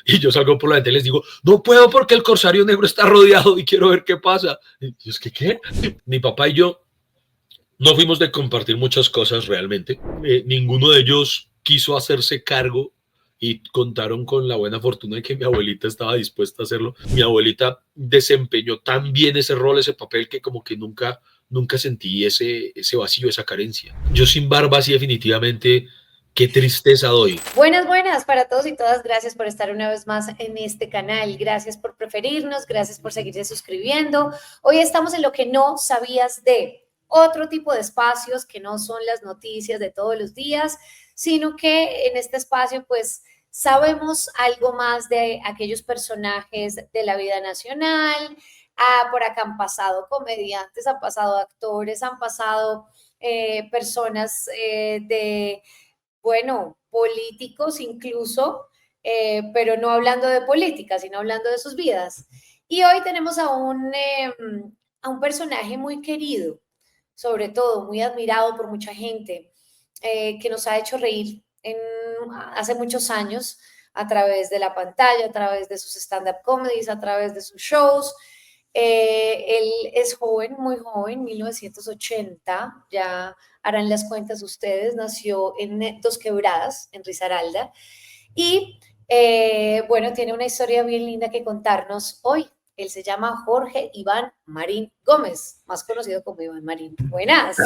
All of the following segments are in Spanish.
y yo salgo por la ventana y les digo, no puedo porque el corsario negro está rodeado y quiero ver qué pasa. Y yo, es que, ¿qué? Mi papá y yo no fuimos de compartir muchas cosas realmente. Ninguno de ellos quiso hacerse cargo y contaron con la buena fortuna de que mi abuelita estaba dispuesta a hacerlo. Mi abuelita desempeñó tan bien ese rol, ese papel, que como que nunca sentí ese vacío, esa carencia. Yo sin barba sí definitivamente, qué tristeza doy. Buenas, buenas para todos y todas. Gracias por estar una vez más en este canal. Gracias por preferirnos, gracias por seguirse suscribiendo. Hoy estamos en lo que no sabías de otro tipo de espacios que no son las noticias de todos los días, sino que en este espacio pues sabemos algo más de aquellos personajes de la vida nacional. Por acá han pasado comediantes, han pasado actores, han pasado personas bueno, políticos incluso, pero no hablando de política, sino hablando de sus vidas. Y hoy tenemos a un personaje muy querido, sobre todo muy admirado por mucha gente, que nos ha hecho reír hace muchos años a través de la pantalla, a través de sus stand-up comedies, a través de sus shows. Él es joven, muy joven, 1980, ya harán las cuentas ustedes, nació en Dos Quebradas, en Risaralda, y bueno, tiene una historia bien linda que contarnos hoy. Él se llama Jorge Iván Marín Gómez, más conocido como Iván Marín. Buenas.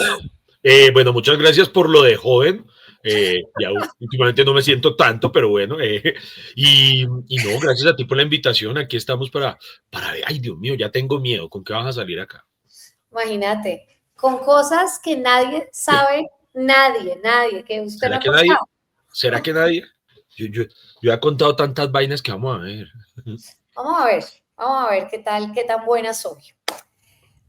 Bueno, muchas gracias por lo de joven. Ya últimamente no me siento tanto, pero bueno. Y no, gracias a ti por la invitación. Aquí estamos para ver. Ay, Dios mío, ya tengo miedo. ¿Con qué vas a salir acá? Imagínate, con cosas que nadie sabe, nadie, que usted no ha contado. ¿Será que nadie? Yo he contado tantas vainas que vamos a ver. Vamos a ver qué tan buena soy.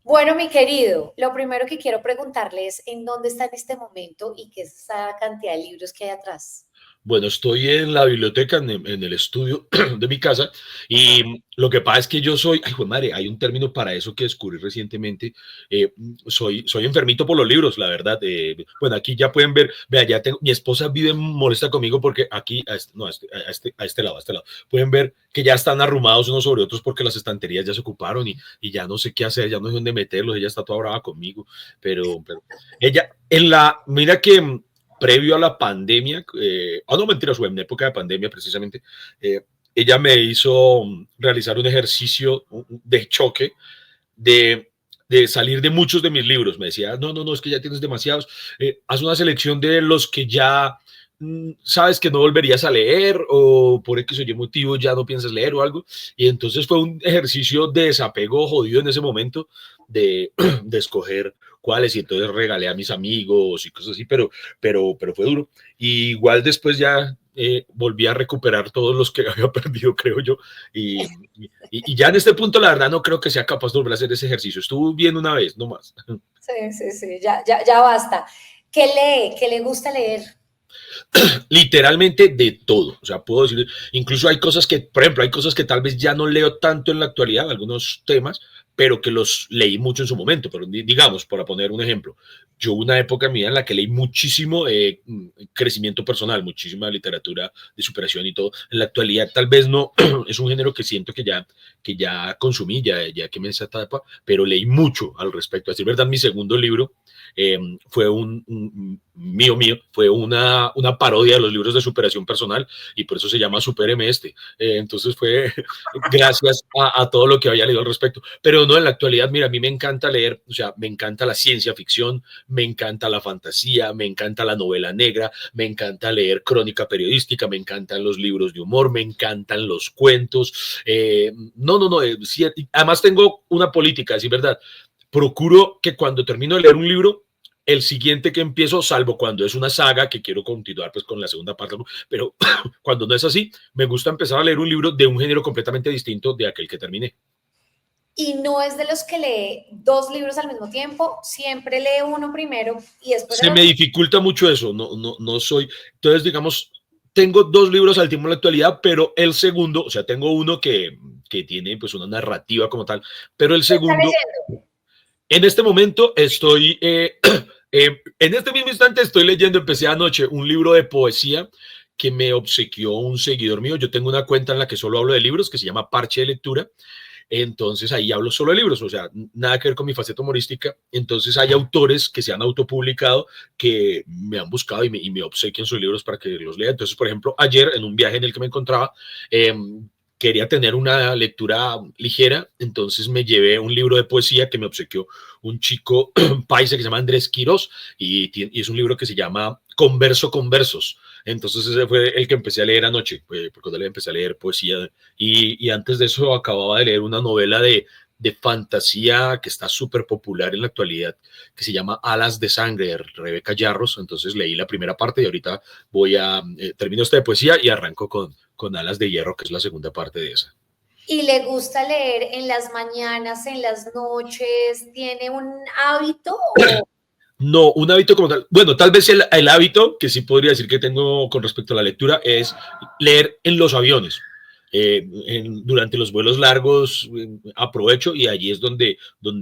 Bueno, mi querido, lo primero que quiero preguntarle es ¿en dónde está en este momento y qué es esa cantidad de libros que hay atrás? Bueno, estoy en la biblioteca, en el estudio de mi casa, y lo que pasa es que yo soy, ay, madre, hay un término para eso que descubrí recientemente. Soy enfermito por los libros, la verdad. Bueno, aquí ya pueden ver, vea, ya tengo, mi esposa vive molesta conmigo porque aquí, a este lado, pueden ver que ya están arrumados unos sobre otros porque las estanterías ya se ocuparon y ya no sé qué hacer, ya no sé dónde meterlos, ella está toda brava conmigo, pero ella, mira que previo a la pandemia, no mentiras, fue en época de pandemia precisamente, ella me hizo realizar un ejercicio de choque de salir de muchos de mis libros. Me decía, no, es que ya tienes demasiados, haz una selección de los que ya sabes que no volverías a leer o por X o Y motivo ya no piensas leer o algo. Y entonces fue un ejercicio de desapego jodido en ese momento de escoger cuáles, y entonces regalé a mis amigos y cosas así, pero fue duro. Y igual después ya volví a recuperar todos los que había perdido, creo yo, y ya en este punto la verdad no creo que sea capaz de volver a hacer ese ejercicio. Estuvo bien una vez, no más. Sí, ya basta. ¿Qué lee? ¿Qué le gusta leer? Literalmente de todo, o sea, puedo decir, incluso hay cosas que, por ejemplo, hay cosas que tal vez ya no leo tanto en la actualidad, algunos temas, pero que los leí mucho en su momento. Pero digamos, para poner un ejemplo, yo una época mía en la que leí muchísimo crecimiento personal, muchísima literatura de superación y todo. En la actualidad tal vez no, es un género que siento que ya consumí, ya que me esa etapa, pero leí mucho al respecto. A decir verdad, mi segundo libro fue mío, fue una parodia de los libros de superación personal y por eso se llama Supéreme Este. Entonces fue gracias a todo lo que había leído al respecto. Pero no, en la actualidad, mira, a mí me encanta leer, o sea, me encanta la ciencia ficción, me encanta la fantasía, me encanta la novela negra, me encanta leer crónica periodística, me encantan los libros de humor, me encantan los cuentos. Sí, además tengo una política, es verdad. Procuro que cuando termino de leer un libro, el siguiente que empiezo, salvo cuando es una saga que quiero continuar pues con la segunda parte, pero cuando no es así, me gusta empezar a leer un libro de un género completamente distinto de aquel que terminé. Y no es de los que lee dos libros al mismo tiempo, siempre lee uno primero y después... Se me dificulta mucho eso, no soy, entonces digamos, tengo dos libros al tiempo en la actualidad, pero el segundo, o sea, tengo uno que tiene pues una narrativa como tal, pero el segundo, en este momento estoy, en este mismo instante estoy leyendo, empecé anoche un libro de poesía que me obsequió un seguidor mío. Yo tengo una cuenta en la que solo hablo de libros que se llama Parche de Lectura. Entonces ahí hablo solo de libros, o sea, nada que ver con mi faceta humorística. Entonces hay autores que se han autopublicado que me han buscado y me obsequian sus libros para que los lea. Entonces, por ejemplo, ayer en un viaje en el que me encontraba, quería tener una lectura ligera, entonces me llevé un libro de poesía que me obsequió un chico paisa que se llama Andrés Quirós y es un libro que se llama Converso con versos. Entonces ese fue el que empecé a leer anoche, porque cuando le empecé a leer poesía y antes de eso acababa de leer una novela de fantasía que está súper popular en la actualidad, que se llama Alas de Sangre, de Rebeca Yarros. Entonces leí la primera parte y ahorita termino esta de poesía y arranco con Alas de Hierro, que es la segunda parte de esa. ¿Y le gusta leer en las mañanas, en las noches? ¿Tiene un hábito? No, un hábito como tal. Bueno, tal vez el hábito que sí podría decir que tengo con respecto a la lectura es leer en los aviones. Durante los vuelos largos aprovecho y allí es donde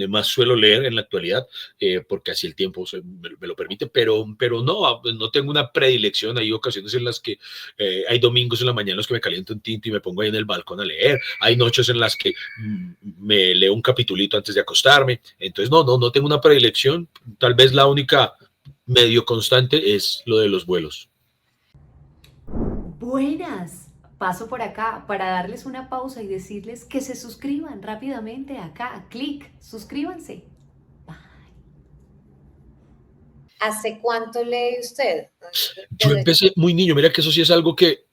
más suelo leer en la actualidad, porque así el tiempo me lo permite, pero no tengo una predilección. Hay ocasiones en las que hay domingos en la mañana en los que me caliento un tinto y me pongo ahí en el balcón a leer. Hay noches en las que me leo un capitulito antes de acostarme. Entonces no tengo una predilección. Tal vez la única medio constante es lo de los vuelos. Buenas. Paso por acá para darles una pausa y decirles que se suscriban rápidamente acá. Clic, suscríbanse. Bye. ¿Hace cuánto lee usted? Yo empecé muy niño. Mira que eso sí es algo que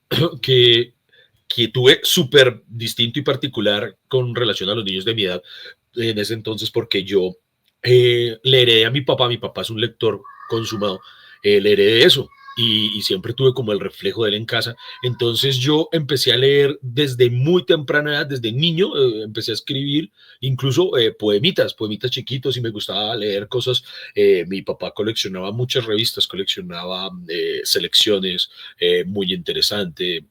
tuve súper distinto y particular con relación a los niños de mi edad en ese entonces, porque yo le heredé a mi papá es un lector consumado, le heredé eso. Y siempre tuve como el reflejo de él en casa. Entonces yo empecé a leer desde muy temprana edad, desde niño, empecé a escribir incluso poemitas chiquitos y me gustaba leer cosas. Mi papá coleccionaba muchas revistas, coleccionaba selecciones, muy interesante,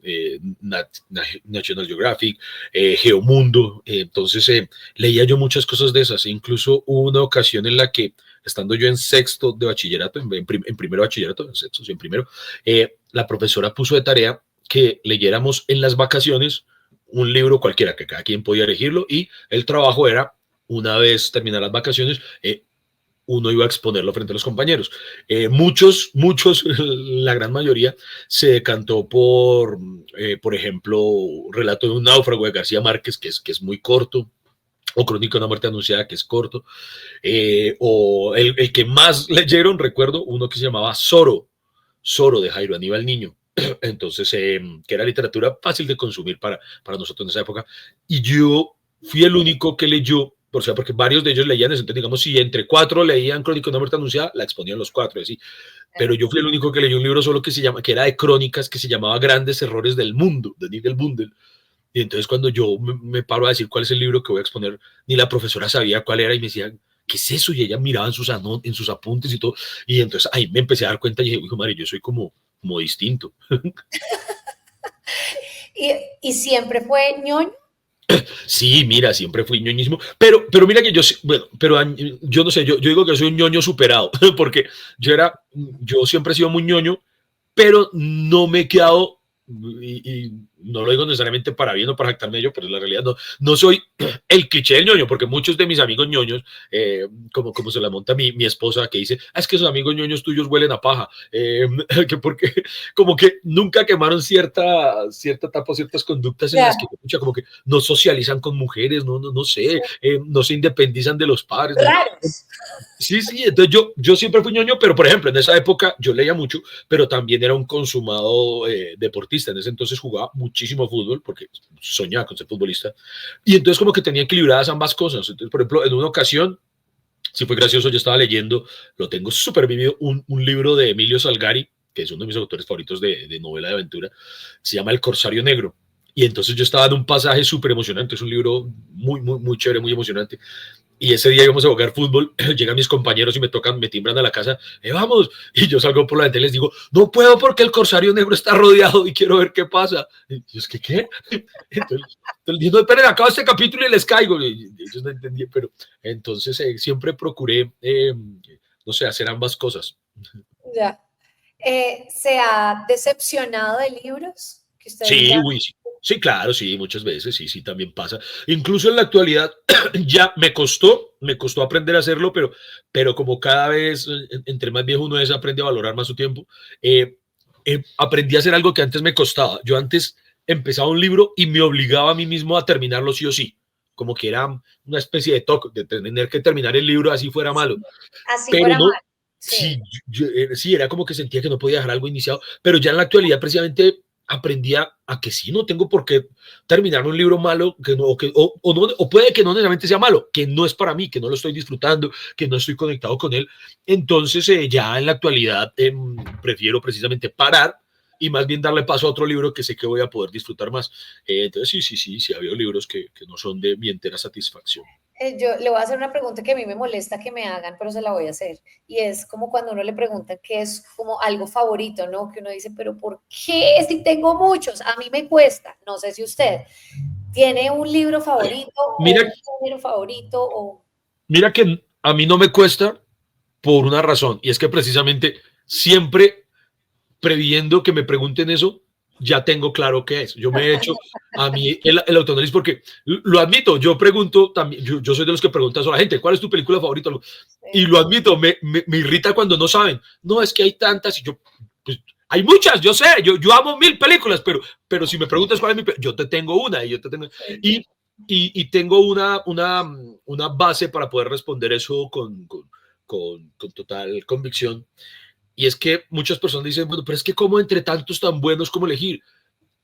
National Geographic, Geomundo. Entonces leía yo muchas cosas de esas. Incluso hubo una ocasión en la que estando yo en sexto de bachillerato, en primero de bachillerato, en sexto, sí, en primero, la profesora puso de tarea que leyéramos en las vacaciones un libro cualquiera, que cada quien podía elegirlo, y el trabajo era, una vez terminadas las vacaciones, uno iba a exponerlo frente a los compañeros. Muchos, la gran mayoría, se decantó por ejemplo, Relato de un náufrago de García Márquez, que es muy corto, o Crónica de una muerte anunciada, que es corto, o el que más leyeron, recuerdo, uno que se llamaba Zorro de Jairo Aníbal Niño. Entonces, que era literatura fácil de consumir para nosotros en esa época. Y yo fui el único que leyó, porque varios de ellos leían eso. Entonces, digamos, si entre 4 leían Crónica de una muerte anunciada, la exponían los 4, así. Pero yo fui el único que leyó un libro solo que era de crónicas, que se llamaba Grandes Errores del Mundo, de Nigel Bundel. Y entonces cuando yo me paro a decir cuál es el libro que voy a exponer, ni la profesora sabía cuál era y me decía, ¿qué es eso? Y ella miraba en sus apuntes y todo. Y entonces ahí me empecé a dar cuenta y dije, hijo madre, yo soy como distinto. ¿Y siempre fue ñoño? Sí, mira, siempre fui ñoñísimo, pero mira que yo no sé, yo digo que soy un ñoño superado, porque yo siempre he sido muy ñoño, pero no me he quedado, y no lo digo necesariamente para bien o para jactarme de ello, pero en la realidad no soy el cliché del ñoño, porque muchos de mis amigos ñoños, como se la monta mi esposa, que dice, es que esos amigos ñoños tuyos huelen a paja, que porque como que nunca quemaron cierta etapa, ciertas conductas en las que como que no socializan con mujeres, no sé, no se independizan de los padres. Raros. Sí, entonces yo siempre fui ñoño, pero por ejemplo, en esa época yo leía mucho, pero también era un consumado deportista. En ese entonces jugaba muchísimo fútbol, porque soñaba con ser futbolista. Y entonces como que tenía equilibradas ambas cosas. Entonces, por ejemplo, en una ocasión, sí fue gracioso, yo estaba leyendo, lo tengo súper vivido, un libro de Emilio Salgari, que es uno de mis autores favoritos de novela de aventura, se llama El Corsario Negro. Y entonces yo estaba en un pasaje súper emocionante, es un libro muy chévere, muy emocionante. Y ese día íbamos a jugar fútbol, llegan mis compañeros y me timbran a la casa, vamos, y yo salgo por la ventana y les digo, no puedo porque el Corsario Negro está rodeado y quiero ver qué pasa. Y yo, ¿es que qué? Entonces digo, esperen, acabo este capítulo y les caigo. Y ellos no entendían, pero entonces siempre procuré, no sé, hacer ambas cosas. Ya. ¿Se ha decepcionado de libros que usted Sí, diga? uy, sí. Sí, claro, sí, muchas veces, sí, sí, también pasa. Incluso en la actualidad ya me costó aprender a hacerlo, pero como cada vez, entre más viejo uno es, aprende a valorar más su tiempo. eh, Aprendí a hacer algo que antes me costaba. Yo antes empezaba un libro y me obligaba a mí mismo a terminarlo sí o sí, como que era una especie de toque, de tener que terminar el libro así fuera malo. Sí, así Pero fuera no, mal. Sí. sí, sí, era como que sentía que no podía dejar algo iniciado, pero ya en la actualidad precisamente aprendí a que sí, no tengo por qué terminar un libro malo, que no, o no, o puede que no necesariamente sea malo, que no es para mí, que no lo estoy disfrutando, que no estoy conectado con él. Entonces, ya en la actualidad prefiero precisamente parar y más bien darle paso a otro libro que sé que voy a poder disfrutar más. Entonces, sí, sí, sí, sí, ha habido libros que no son de mi entera satisfacción. Yo le voy a hacer una pregunta que a mí me molesta que me hagan, pero se la voy a hacer. Y es como cuando uno le pregunta qué es como algo favorito, ¿no? Que uno dice, pero ¿por qué? Si tengo muchos, a mí me cuesta. No sé si usted tiene un libro favorito o Mira, un género favorito o... mira que a mí no me cuesta por una razón, y es que precisamente siempre previendo que me pregunten eso, ya tengo claro qué es. Yo me he hecho a mí el autoanálisis porque lo admito, yo pregunto también, yo soy de los que preguntan a la gente, ¿cuál es tu película favorita? Y lo admito, me irrita cuando no saben. No, es que hay tantas y yo, pues, hay muchas, yo sé, yo amo 1000 películas, pero si me preguntas cuál es yo te tengo una y yo te tengo, y, y tengo una base para poder responder eso con total convicción. Y es que muchas personas dicen, bueno, pero es que como entre tantos tan buenos, ¿cómo elegir?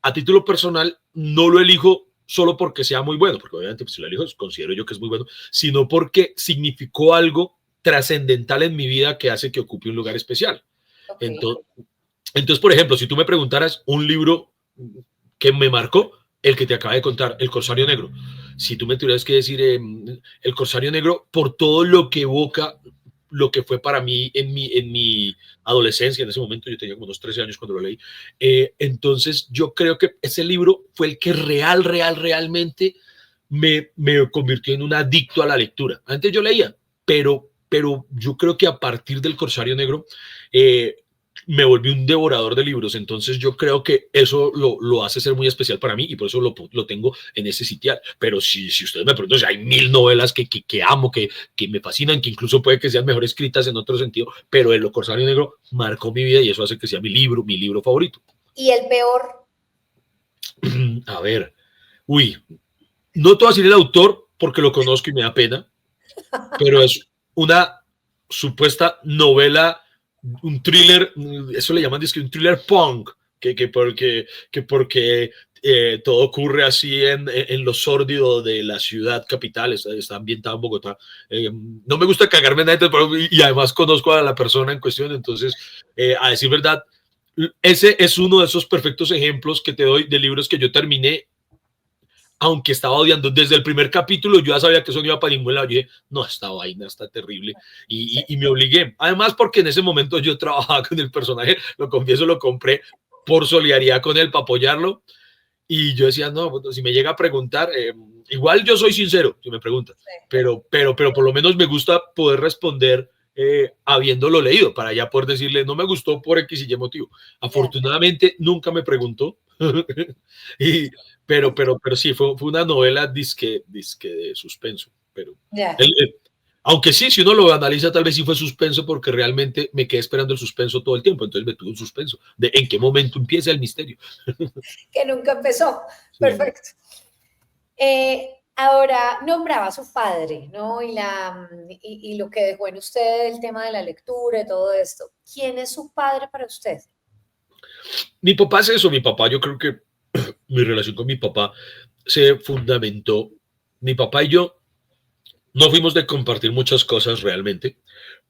A título personal, no lo elijo solo porque sea muy bueno, porque obviamente pues, si lo elijo, considero yo que es muy bueno, sino porque significó algo trascendental en mi vida que hace que ocupe un lugar especial. Ok. Entonces, por ejemplo, si tú me preguntaras un libro que me marcó, el que te acabo de contar, El Corsario Negro. Si tú me tuvieras que decir El Corsario Negro, por todo lo que evoca, lo que fue para mí en mi adolescencia, en ese momento yo tenía como unos 13 años cuando lo leí, entonces yo creo que ese libro fue el que realmente me convirtió en un adicto a la lectura. Antes yo leía, pero yo creo que a partir del Corsario Negro me volví un devorador de libros, entonces yo creo que eso lo hace ser muy especial para mí y por eso lo tengo en ese sitial. Pero si ustedes me preguntan, si hay 1000 novelas que amo, que me fascinan, que incluso puede que sean mejor escritas en otro sentido, pero El Corsario Negro marcó mi vida y eso hace que sea mi libro favorito. ¿Y el peor? A ver, uy, no te voy a decir el autor porque lo conozco y me da pena, pero es una supuesta novela, un thriller, eso le llaman un thriller punk, porque todo ocurre así en lo sórdido de la ciudad capital, está ambientado en Bogotá. No me gusta cagarme en nadie, y además conozco a la persona en cuestión, entonces, a decir verdad, ese es uno de esos perfectos ejemplos que te doy de libros que yo terminé aunque estaba odiando desde el primer capítulo, yo ya sabía que eso no iba para ningún lado. Yo dije, no, esta vaina está terrible. Y me obligué. Además, porque en ese momento yo trabajaba con el personaje, lo confieso, lo compré por solidaridad con él, para apoyarlo. Y yo decía, no, bueno, si me llega a preguntar, igual yo soy sincero, si me pregunta, pero por lo menos me gusta poder responder habiéndolo leído, para ya poder decirle, no me gustó por X y Y motivo. Ya, Afortunadamente, nunca me preguntó. y, pero sí, fue una novela disque de suspenso. Pero, ya. el, el, aunque sí, si uno lo analiza, tal vez sí fue suspenso porque realmente me quedé esperando el suspenso todo el tiempo. Entonces me tuvo un suspenso de en qué momento empieza el misterio. Que nunca empezó. Sí. Perfecto. Ahora nombraba a su padre, ¿no? Y lo que dejó en usted el tema de la lectura y todo esto. ¿Quién es su padre para usted? Mi papá es eso, mi papá, yo creo que mi relación con mi papá se fundamentó. Mi papá y yo no fuimos de compartir muchas cosas realmente,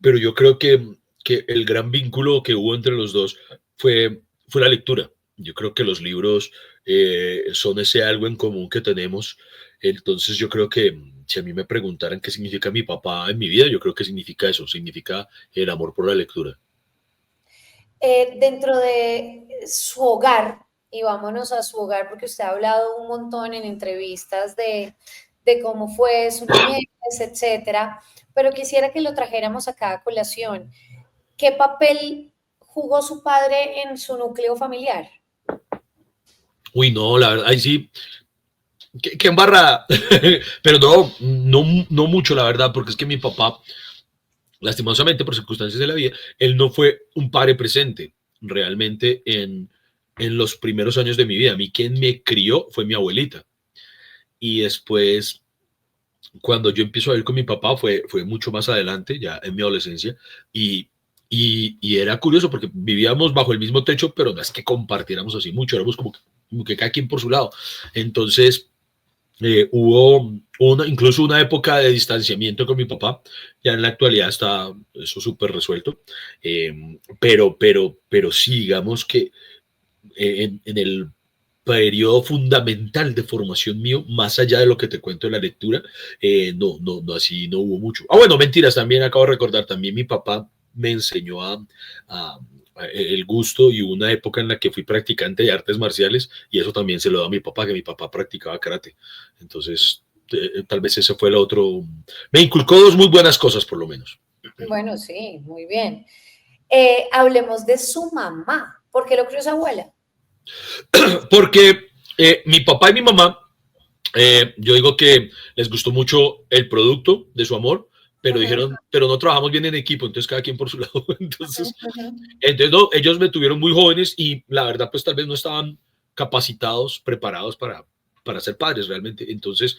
pero yo creo que el gran vínculo que hubo entre los dos fue la lectura. Yo creo que los libros son ese algo en común que tenemos. Entonces yo creo que si a mí me preguntaran qué significa mi papá en mi vida, yo creo que significa eso, significa el amor por la lectura. Dentro de su hogar, y vámonos a su hogar, porque usted ha hablado un montón en entrevistas de cómo fue su niñez, etcétera, pero quisiera que lo trajéramos acá a colación. ¿Qué papel jugó su padre en su núcleo familiar? Uy, no, la verdad, ahí sí, qué embarrada. Pero no mucho, la verdad, porque es que mi papá, lastimosamente por circunstancias de la vida, él no fue un padre presente realmente en los primeros años de mi vida. A mí quien me crió fue mi abuelita. Y después, cuando yo empiezo a ir con mi papá, fue mucho más adelante, ya en mi adolescencia, y, y era curioso porque vivíamos bajo el mismo techo, pero no es que compartiéramos así mucho, éramos como que cada quien por su lado. Entonces, hubo incluso una época de distanciamiento con mi papá. Ya en la actualidad está eso súper resuelto. Pero sí, digamos que en el periodo fundamental de formación mío, más allá de lo que te cuento de la lectura, no, así no hubo mucho. Ah, bueno, mentiras, también acabo de recordar, también mi papá me enseñó a el gusto y una época en la que fui practicante de artes marciales y eso también se lo da a mi papá, que mi papá practicaba karate. Entonces, tal vez ese fue el otro. Me inculcó dos muy buenas cosas, por lo menos. Bueno, sí, muy bien. Hablemos de su mamá. ¿Por qué lo crió su abuela? Porque mi papá y mi mamá, yo digo que les gustó mucho el producto de su amor, pero dijeron, pero no trabajamos bien en equipo, entonces cada quien por su lado. Entonces no, ellos me tuvieron muy jóvenes y la verdad pues tal vez no estaban capacitados, preparados para ser padres realmente. Entonces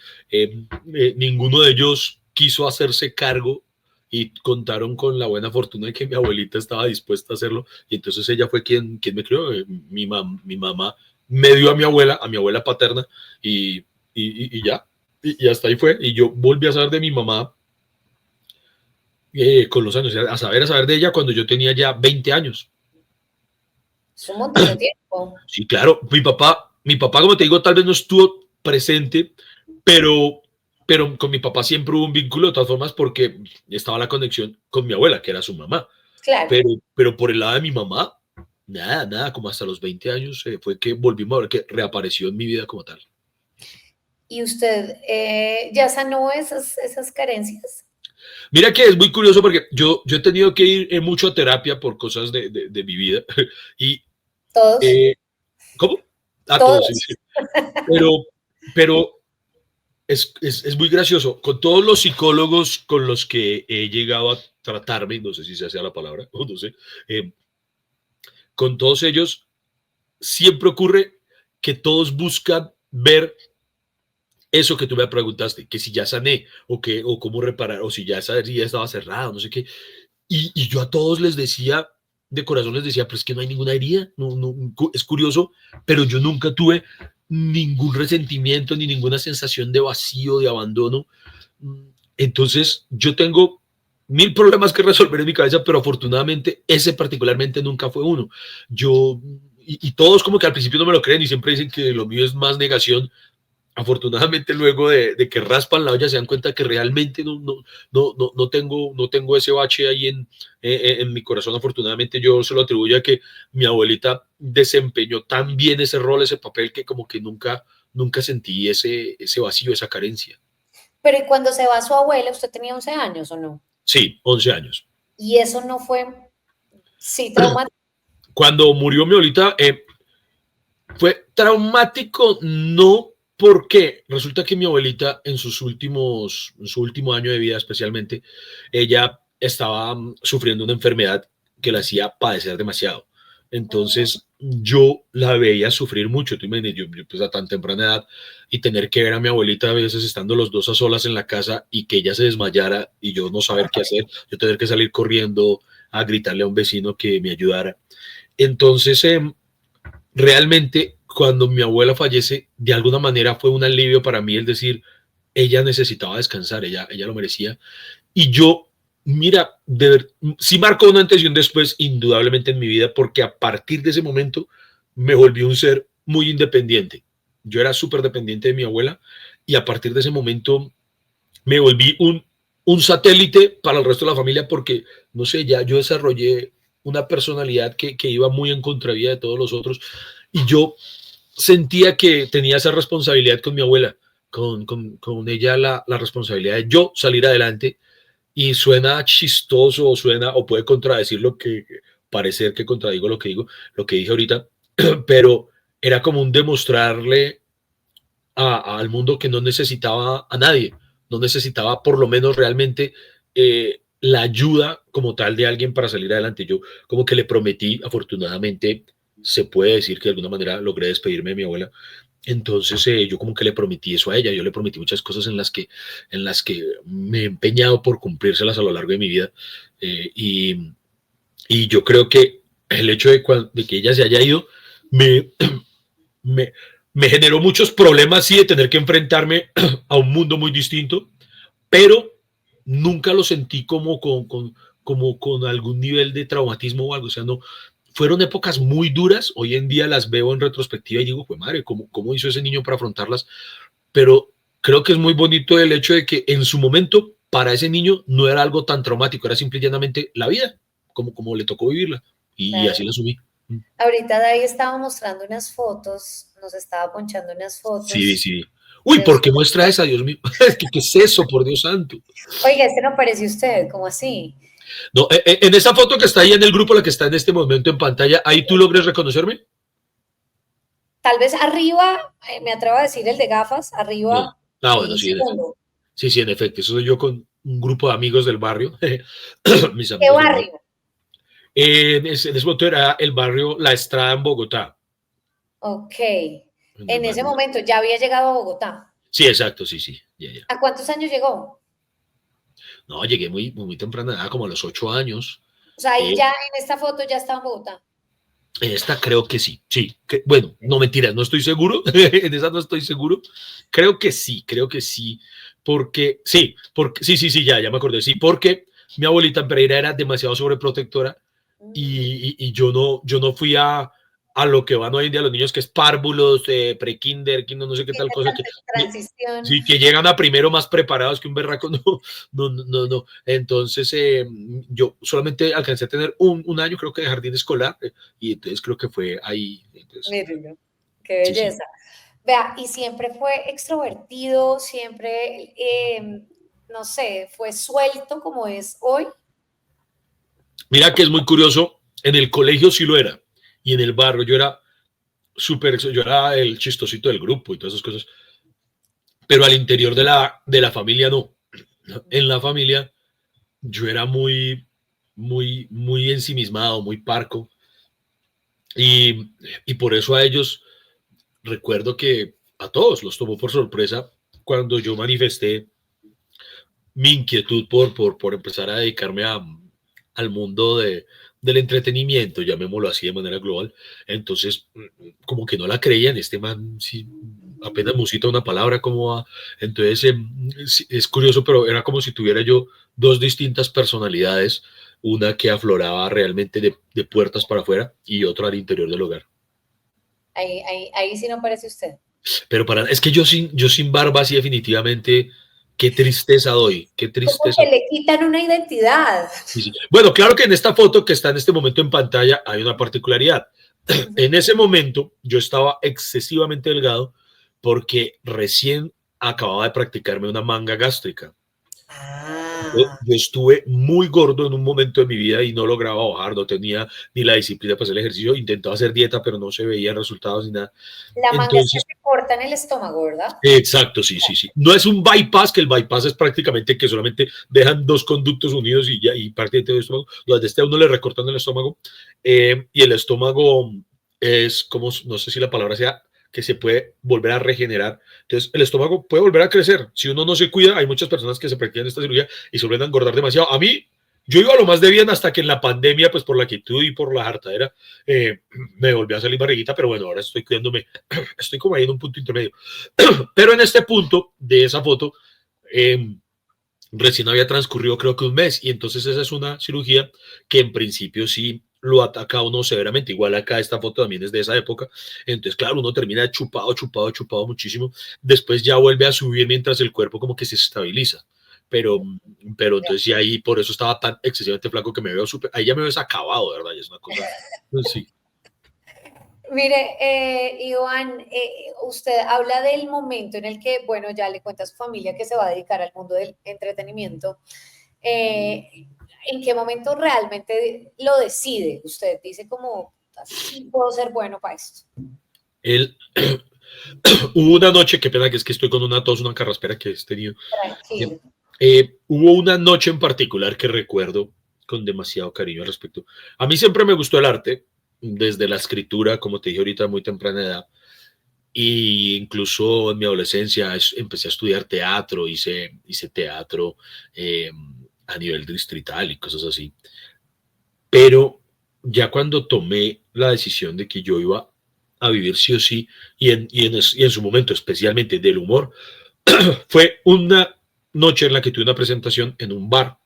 ninguno de ellos quiso hacerse cargo y contaron con la buena fortuna de que mi abuelita estaba dispuesta a hacerlo y entonces ella fue quien me crió. Mi mamá me dio a mi abuela paterna y ya, y hasta ahí fue. Y yo volví a saber de mi mamá con los años, a saber de ella cuando yo tenía ya 20 años. Es un montón de tiempo. Sí, claro, mi papá, como te digo, tal vez no estuvo presente, pero, pero con mi papá siempre hubo un vínculo de todas formas porque estaba la conexión con mi abuela, que era su mamá. Claro. Pero por el lado de mi mamá, nada, como hasta los 20 años fue que volvimos a ver que reapareció en mi vida como tal. ¿Y usted ya sanó esas carencias? Mira que es muy curioso porque yo he tenido que ir mucho a terapia por cosas de mi vida. Y, ¿Todos? ¿Cómo? A todos, sí, ¿Todos? sí. Pero es muy gracioso. Con todos los psicólogos con los que he llegado a tratarme, no sé si se hace la palabra, o no sé, con todos ellos siempre ocurre que todos buscan ver eso que tú me preguntaste, que si ya sané, o cómo reparar, o si ya esa herida estaba cerrada, no sé qué. Y yo a todos les decía, de corazón les decía, pero es que no hay ninguna herida, es curioso, pero yo nunca tuve ningún resentimiento ni ninguna sensación de vacío, de abandono. Entonces yo tengo mil problemas que resolver en mi cabeza, pero afortunadamente ese particularmente nunca fue uno. Y todos como que al principio no me lo creen y siempre dicen que lo mío es más negación. Afortunadamente luego de que raspan la olla se dan cuenta que realmente no tengo ese bache ahí en mi corazón. Afortunadamente yo se lo atribuyo a que mi abuelita desempeñó tan bien ese rol, ese papel, que como que nunca sentí ese vacío, esa carencia. Pero ¿y cuando se va su abuela, usted tenía 11 años o no? Sí, 11 años. ¿Y eso no fue, sí, traumático? Cuando murió mi abuelita, fue traumático, no, porque resulta que mi abuelita en su último año de vida especialmente, ella estaba sufriendo una enfermedad que la hacía padecer demasiado. Entonces yo la veía sufrir mucho, tú imaginas, yo pues a tan temprana edad y tener que ver a mi abuelita a veces estando los dos a solas en la casa y que ella se desmayara y yo no saber qué hacer, yo tener que salir corriendo a gritarle a un vecino que me ayudara. Entonces, realmente cuando mi abuela fallece, de alguna manera fue un alivio para mí el decir, ella necesitaba descansar, ella lo merecía. Y yo, mira, sí marcó una antes y un después, indudablemente en mi vida, porque a partir de ese momento me volví un ser muy independiente. Yo era súper dependiente de mi abuela y a partir de ese momento me volví un satélite para el resto de la familia porque, no sé, ya yo desarrollé una personalidad que iba muy en contravía de todos los otros y yo sentía que tenía esa responsabilidad con mi abuela, con ella la responsabilidad de yo salir adelante y suena chistoso o puede contradecir lo que parecer que contradigo lo que digo, lo que dije ahorita, pero era como un demostrarle al mundo que no necesitaba a nadie, no necesitaba por lo menos realmente la ayuda como tal de alguien para salir adelante. Yo como que le prometí, afortunadamente se puede decir que de alguna manera logré despedirme de mi abuela. Entonces yo como que le prometí eso a ella, yo le prometí muchas cosas en las que me he empeñado por cumplírselas a lo largo de mi vida. eh, y, y yo creo que el hecho de que ella se haya ido me, me, me generó muchos problemas, sí, de tener que enfrentarme a un mundo muy distinto, pero nunca lo sentí como con algún nivel de traumatismo o algo. O sea, no, fueron épocas muy duras. Hoy en día las veo en retrospectiva y digo, pues madre, ¿cómo hizo ese niño para afrontarlas? Pero creo que es muy bonito el hecho de que en su momento, para ese niño, no era algo tan traumático, era simple y llanamente la vida, como le tocó vivirla. Y Claro. así la subí. Ahorita Dai estaba mostrando unas fotos, nos estaba ponchando unas Sí, fotos sí. Uy, de ¿por qué su... muestra esa, Dios mío? ¿Qué es eso, por Dios santo? Oiga, este no parece usted, ¿cómo así? No, en esa foto que está ahí en el grupo, la que está en este momento en pantalla, ¿ahí tú logres reconocerme? Tal vez arriba, me atrevo a decir el de gafas, No. arriba, Ah, bueno, el sí, en efecto. segundo. Sí, sí, en efecto. Eso soy yo con un grupo de amigos del barrio, mis ¿Qué amigos del barrio. barrio? En ese momento era el barrio La Estrada en Bogotá. Ok. En el En ese barrio. momento ya había llegado a Bogotá. Sí, exacto, sí, sí. Ya, ya. ¿A cuántos años llegó? No, llegué muy temprana edad, como a los 8 años. O sea, ahí Eh, ya en esta foto ya estaba en Bogotá. en esta creo que sí, sí. Bueno, no mentiras, no estoy seguro. En esa no estoy seguro. Creo que sí. Porque sí, ya me acordé. Sí, porque mi abuelita en Pereira era demasiado sobreprotectora Mm, y yo no fui a lo que van hoy en día los niños, que es párvulos, pre-kinder, no sé qué sí, tal cosa, que, transición. sí, que llegan a primero más preparados que un berraco, no. Entonces, yo solamente alcancé a tener un año, creo que de jardín escolar, y entonces creo que fue ahí. Entonces, Mírenlo, qué sí, sí. belleza. Vea, y siempre fue extrovertido, siempre, no sé, fue suelto como es hoy. Mira que es muy curioso, en el colegio sí lo era, y en el barrio yo era el chistosito del grupo y todas esas cosas, pero al interior de la familia no. En la familia yo era muy ensimismado, muy parco, y por eso a ellos recuerdo que a todos los tomó por sorpresa cuando yo manifesté mi inquietud por empezar a dedicarme al mundo del entretenimiento, llamémoslo así de manera global. Entonces, como que no la creían, este man, si apenas musita una palabra, como va. Entonces, es curioso, pero era como si tuviera yo dos distintas personalidades, una que afloraba realmente de puertas para afuera y otra al interior del hogar. Ahí sí no parece usted. Pero es que yo sin barba, sí, definitivamente, qué tristeza doy, qué Como tristeza. que le quitan una identidad. Sí, sí. Bueno, claro que en esta foto que está en este momento en pantalla hay una particularidad. En ese momento yo estaba excesivamente delgado porque recién acababa de practicarme una manga gástrica. Ah, Yo estuve muy gordo en un momento de mi vida y no lograba bajar, no tenía ni la disciplina para hacer el ejercicio, intentaba hacer dieta, pero no se veían resultados ni nada. la manga es que Entonces, se corta en el estómago, ¿verdad? exacto, sí. No es un bypass, que el bypass es prácticamente que solamente dejan dos conductos unidos y ya, y parte del estómago. Los de este a uno le recortan el estómago, y el estómago es como, no sé si la palabra sea, que se puede volver a regenerar. Entonces, el estómago puede volver a crecer. Si uno no se cuida, hay muchas personas que se practican esta cirugía y se vuelven a engordar demasiado. A mí, yo iba a lo más de bien hasta que en la pandemia, pues por la quietud y por la hartadera, me volvió a salir barriguita, pero bueno, ahora estoy cuidándome, estoy como ahí en un punto intermedio. Pero en este punto de esa foto, eh, recién había transcurrido creo que un mes y entonces esa es una cirugía que en principio sí lo ataca a uno severamente. Igual acá esta foto también es de esa época. Entonces, claro, uno termina chupado muchísimo. Después ya vuelve a subir mientras el cuerpo como que se estabiliza. Pero, pero entonces sí, ahí por eso estaba tan excesivamente flaco que me veo súper, ahí ya me ves acabado, de verdad, ya es una cosa, pues sí. Mire, Iván, usted habla del momento en el que, bueno, ya le cuenta a su familia que se va a dedicar al mundo del entretenimiento. ¿En qué momento realmente lo decide? Usted dice como, así puedo ser bueno para esto. Hubo una noche, qué pena que es que estoy con una tos, una carraspera que he tenido. Tranquilo. Hubo una noche en particular que recuerdo con demasiado cariño al respecto. A mí siempre me gustó el arte, desde la escritura, como te dije ahorita, muy temprana edad. Y incluso en mi adolescencia empecé a estudiar teatro, hice teatro a nivel distrital y cosas así. Pero ya cuando tomé la decisión de que yo iba a vivir sí o sí, y en su momento especialmente del humor, fue una noche en la que tuve una presentación en un bar.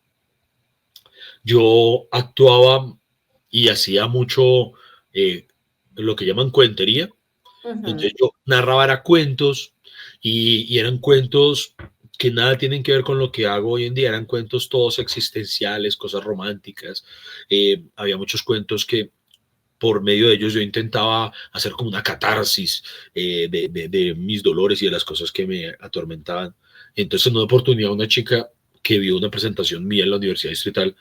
Yo actuaba y hacía mucho lo que llaman cuentería. Entonces yo narraba era cuentos y eran cuentos que nada tienen que ver con lo que hago hoy en día, eran cuentos todos existenciales, cosas románticas. Había muchos cuentos que por medio de ellos yo intentaba hacer como una catarsis de mis dolores y de las cosas que me atormentaban. Entonces en una oportunidad una chica que vio una presentación mía en la Universidad Distrital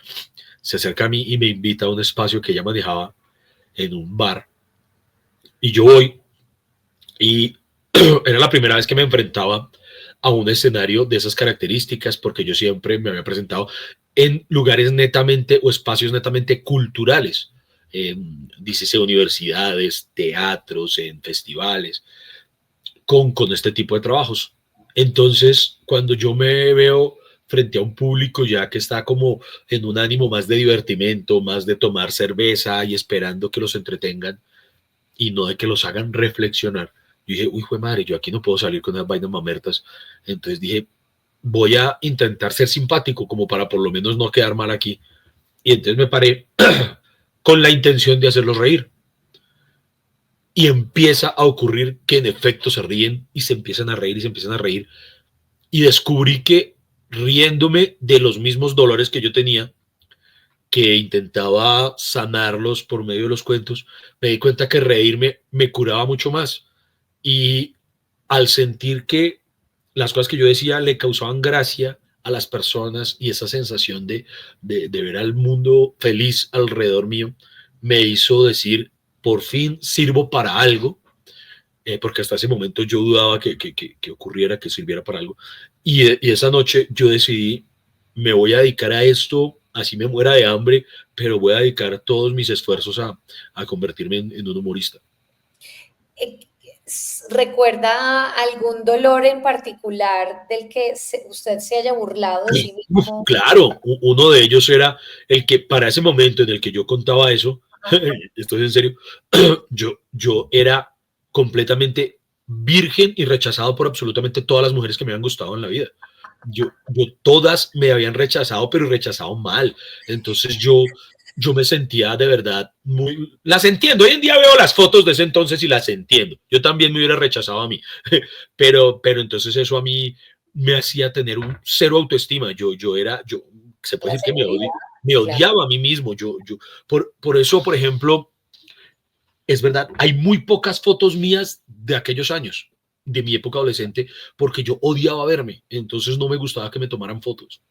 se acerca a mí y me invita a un espacio que ella manejaba en un bar. Y yo voy y era la primera vez que me enfrentaba a un escenario de esas características porque yo siempre me había presentado en lugares netamente o espacios netamente culturales, dícese universidades, teatros, en festivales, con este tipo de trabajos. Entonces, cuando yo me veo frente a un público ya que está como en un ánimo más de divertimento, más de tomar cerveza y esperando que los entretengan y no de que los hagan reflexionar, yo dije, uy, jue madre, yo aquí no puedo salir con unas vainas mamertas. Entonces dije, voy a intentar ser simpático como para por lo menos no quedar mal aquí. Y entonces me paré con la intención de hacerlos reír. Y empieza a ocurrir que en efecto se ríen y se empiezan a reír y se empiezan a reír. Y descubrí que riéndome de los mismos dolores que yo tenía, que intentaba sanarlos por medio de los cuentos, me di cuenta que reírme me curaba mucho más. Y al sentir que las cosas que yo decía le causaban gracia a las personas y esa sensación de ver al mundo feliz alrededor mío, me hizo decir, por fin sirvo para algo, porque hasta ese momento yo dudaba que ocurriera, que sirviera para algo. Y esa noche yo decidí, me voy a dedicar a esto, así me muera de hambre, pero voy a dedicar todos mis esfuerzos a convertirme en un humorista. ¿Recuerda algún dolor en particular del que usted se haya burlado de sí mismo? Claro, uno de ellos era el que para ese momento en el que yo contaba eso, esto es en serio, yo era completamente virgen y rechazado por absolutamente todas las mujeres que me habían gustado en la vida. Yo todas me habían rechazado, pero rechazado mal. Entonces yo me sentía de verdad muy... Las entiendo, hoy en día veo las fotos de ese entonces y las entiendo. Yo también me hubiera rechazado a mí, pero entonces eso a mí me hacía tener un cero autoestima. Yo se puede decir que me odiaba a mí mismo. Por eso, por ejemplo, es verdad, hay muy pocas fotos mías de aquellos años, de mi época adolescente, porque yo odiaba verme. Entonces no me gustaba que me tomaran fotos.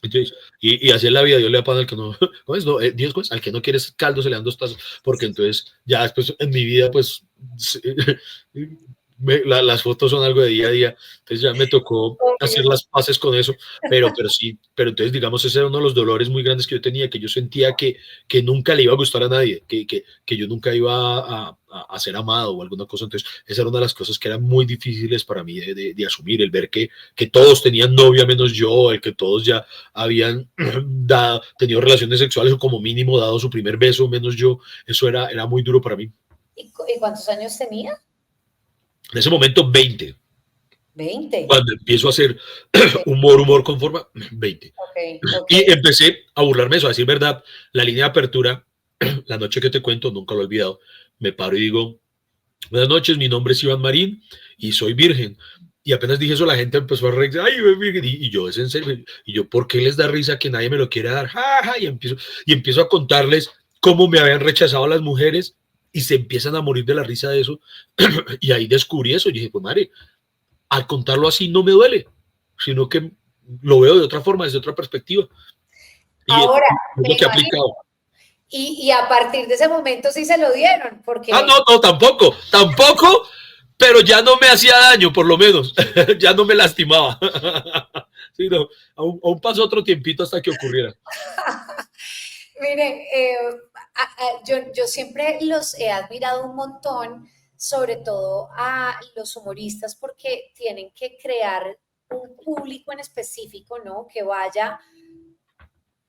Entonces, y así en la vida, Dios le da pan al que no, ¿cómo es? No, Dios, pues, al que no quieres caldo se le dan dos tazos, porque entonces ya después en mi vida, pues, las fotos son algo de día a día, entonces ya me tocó hacer las paces con eso, pero sí, pero entonces digamos ese era uno de los dolores muy grandes que yo tenía, que yo sentía que nunca le iba a gustar a nadie, que yo nunca iba a ser amado o alguna cosa. Entonces esa era una de las cosas que eran muy difíciles para mí de asumir, el ver que todos tenían novia menos yo, el que todos ya habían tenido relaciones sexuales o como mínimo dado su primer beso menos yo. Eso era muy duro para mí. ¿Y cuántos años tenía? En ese momento 20. 20. Cuando empiezo a hacer humor con forma, 20. Okay. Y empecé a burlarme de eso, a decir verdad. La línea de apertura, la noche que te cuento, nunca lo he olvidado, me paro y digo, buenas noches, mi nombre es Iván Marín y soy virgen. Y apenas dije eso, la gente empezó a reír, ay, virgen. Y yo, es en serio. Y yo, ¿por qué les da risa que nadie me lo quiere dar? Ja, ja, y empiezo a contarles cómo me habían rechazado las mujeres y se empiezan a morir de la risa de eso. Y ahí descubrí eso. Y dije, pues madre, al contarlo así no me duele, sino que lo veo de otra forma, desde otra perspectiva. Y Ahora, es lo que he aplicado. Y a partir de ese momento sí se lo dieron, porque... No, tampoco, pero ya no me hacía daño, por lo menos, ya no me lastimaba. Sí, no, aún pasó otro tiempito hasta que ocurriera. Mire, yo siempre los he admirado un montón, sobre todo a los humoristas, porque tienen que crear un público en específico, ¿no? Que vaya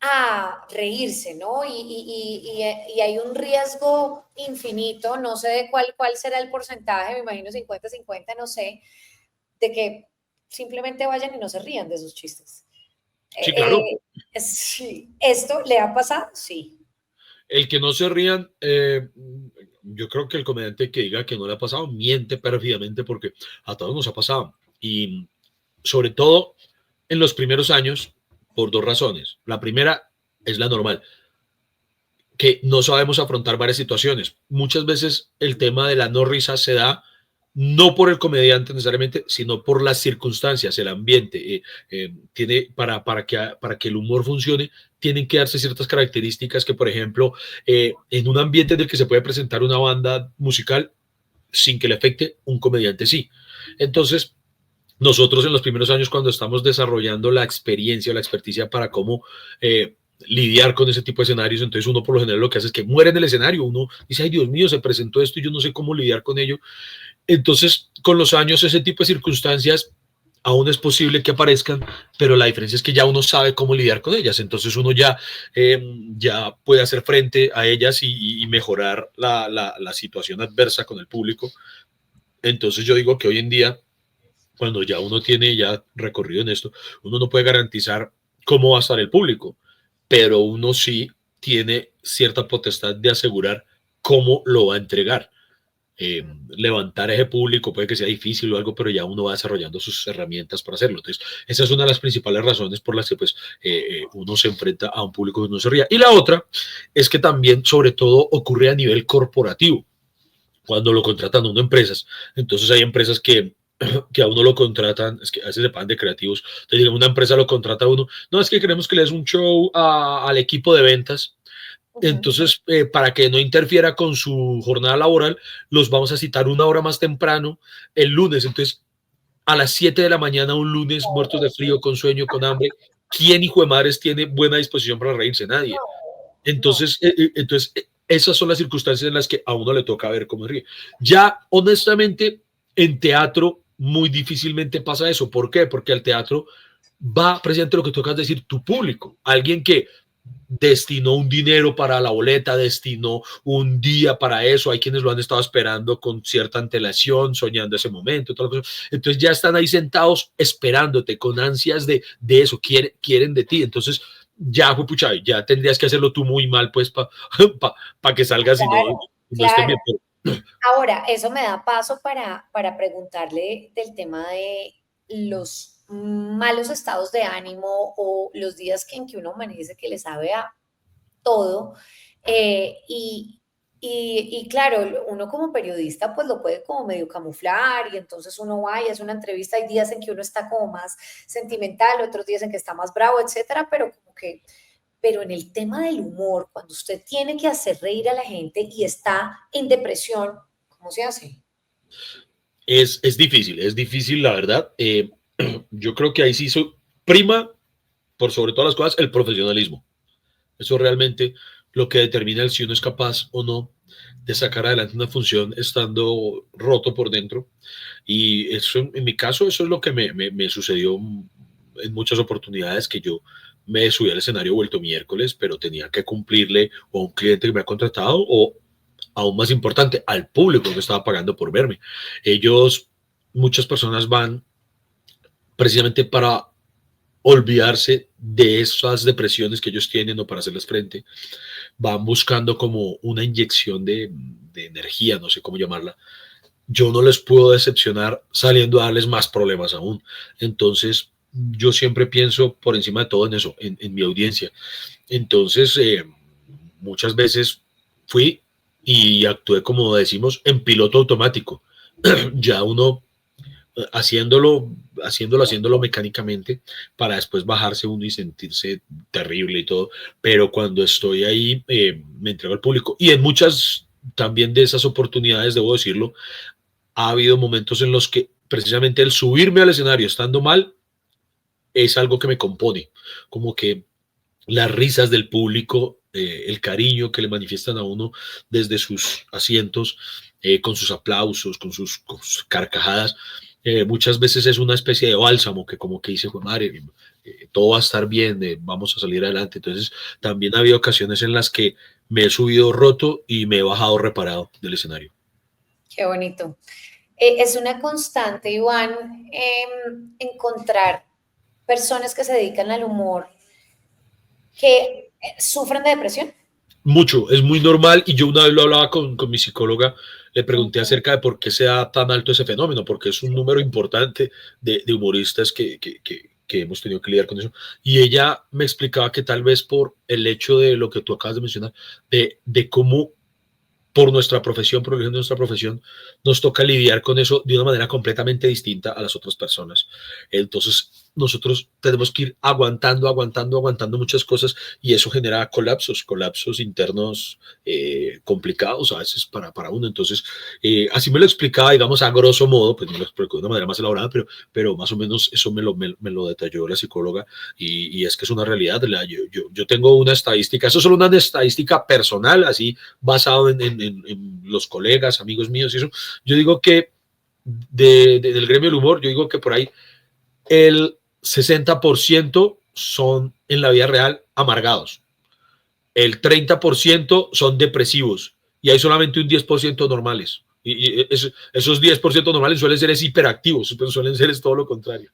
a reírse, ¿no? Y hay un riesgo infinito, no sé de cuál será el porcentaje, me imagino 50-50, no sé, de que simplemente vayan y no se rían de sus chistes. Sí, claro. Sí. ¿Esto le ha pasado? Sí. El que no se rían, yo creo que el comediante que diga que no le ha pasado miente pérfidamente, porque a todos nos ha pasado. Y sobre todo en los primeros años, por dos razones. La primera es la normal, que no sabemos afrontar varias situaciones. Muchas veces el tema de la no risa se da no por el comediante necesariamente, sino por las circunstancias, el ambiente. Tiene, para que el humor funcione, tienen que darse ciertas características que, por ejemplo, en un ambiente en el que se puede presentar una banda musical sin que le afecte, un comediante sí. Entonces, nosotros en los primeros años, cuando estamos desarrollando la experiencia, la experticia para cómo lidiar con ese tipo de escenarios, entonces uno por lo general lo que hace es que muere en el escenario, uno dice, ay Dios mío, se presentó esto y yo no sé cómo lidiar con ello. Entonces, con los años, ese tipo de circunstancias aún es posible que aparezcan, pero la diferencia es que ya uno sabe cómo lidiar con ellas, entonces uno ya puede hacer frente a ellas y mejorar la situación adversa con el público. Entonces yo digo que hoy en día, cuando ya uno tiene ya recorrido en esto, uno no puede garantizar cómo va a estar el público, pero uno sí tiene cierta potestad de asegurar cómo lo va a entregar. Levantar ese público puede que sea difícil o algo, pero ya uno va desarrollando sus herramientas para hacerlo. Entonces, esa es una de las principales razones por las que pues, uno se enfrenta a un público que no se ría. Y la otra es que también, sobre todo, ocurre a nivel corporativo, cuando lo contratan a uno empresas. Entonces, hay empresas que a uno lo contratan, es que a veces se pagan de creativos. Entonces, digamos, una empresa lo contrata a uno, no, es que queremos que le des un show al equipo de ventas. Entonces, para que no interfiera con su jornada laboral, los vamos a citar una hora más temprano el lunes. Entonces, a las 7 de la mañana, un lunes, muertos de frío, con sueño, con hambre, ¿quién hijo de madres tiene buena disposición para reírse? Nadie. Entonces, esas son las circunstancias en las que a uno le toca ver cómo ríe. Ya, honestamente, en teatro muy difícilmente pasa eso. ¿Por qué? Porque al teatro va precisamente lo que tocas decir, tu público, alguien que destinó un dinero para la boleta, destinó un día para eso, hay quienes lo han estado esperando con cierta antelación, soñando ese momento, entonces ya están ahí sentados esperándote con ansias de eso, quieren de ti, entonces ya, pucha, ya tendrías que hacerlo tú muy mal pues para que salgas claro, y no esté bien. Ahora, eso me da paso para preguntarle del tema de los malos estados de ánimo o los días en que uno amanece que le sabe a todo. eh, y, y claro, uno como periodista pues lo puede como medio camuflar y entonces uno va y hace una entrevista. Hay días en que uno está como más sentimental, otros días en que está más bravo, etcétera, pero en el tema del humor, cuando usted tiene que hacer reír a la gente y está en depresión, ¿cómo se hace? Es difícil, la verdad. Yo creo que ahí sí prima, por sobre todas las cosas, el profesionalismo. Eso realmente lo que determina si uno es capaz o no de sacar adelante una función estando roto por dentro. Y eso, en mi caso, eso es lo que me sucedió en muchas oportunidades, que yo me subí al escenario vuelto miércoles, pero tenía que cumplirle o a un cliente que me ha contratado o, aún más importante, al público que estaba pagando por verme. Muchas personas van precisamente para olvidarse de esas depresiones que ellos tienen o para hacerles frente, van buscando como una inyección de energía, no sé cómo llamarla. Yo no les puedo decepcionar saliendo a darles más problemas aún. Entonces, yo siempre pienso por encima de todo en eso, en mi audiencia. Entonces, muchas veces fui y actué, como decimos, en piloto automático. Ya uno haciéndolo mecánicamente para después bajarse uno y sentirse terrible y todo. Pero cuando estoy ahí, me entrego al público. Y en muchas también de esas oportunidades, debo decirlo, ha habido momentos en los que precisamente el subirme al escenario estando mal es algo que me compone, como que las risas del público, el cariño que le manifiestan a uno desde sus asientos, con sus aplausos, con sus carcajadas, muchas veces es una especie de bálsamo que como que dice, madre, todo va a estar bien, vamos a salir adelante. Entonces también ha habido ocasiones en las que me he subido roto y me he bajado reparado del escenario. Qué bonito. Es una constante, Iván, encontrar personas que se dedican al humor que sufren de depresión. Mucho, es muy normal y yo una vez lo hablaba con mi psicóloga, le pregunté acerca de por qué se da tan alto ese fenómeno, porque es un número importante de humoristas que hemos tenido que lidiar con eso. Y ella me explicaba que tal vez por el hecho de lo que tú acabas de mencionar, de cómo por nuestra profesión, por origen de nuestra profesión, nos toca lidiar con eso de una manera completamente distinta a las otras personas. Entonces, nosotros tenemos que ir aguantando muchas cosas y eso genera colapsos internos complicados a veces para uno. Entonces, así me lo explicaba, digamos, a grosso modo, pues me lo explicó de una manera más elaborada, pero más o menos eso me lo detalló la psicóloga y es que es una realidad. Yo tengo una estadística, eso es solo una estadística personal, así basado en los colegas, amigos míos y eso. Yo digo que del gremio del humor, yo digo que por ahí el 60% son en la vida real amargados, el 30% son depresivos y hay solamente un 10% normales. Y esos 10% normales suelen ser hiperactivos, pero suelen ser todo lo contrario.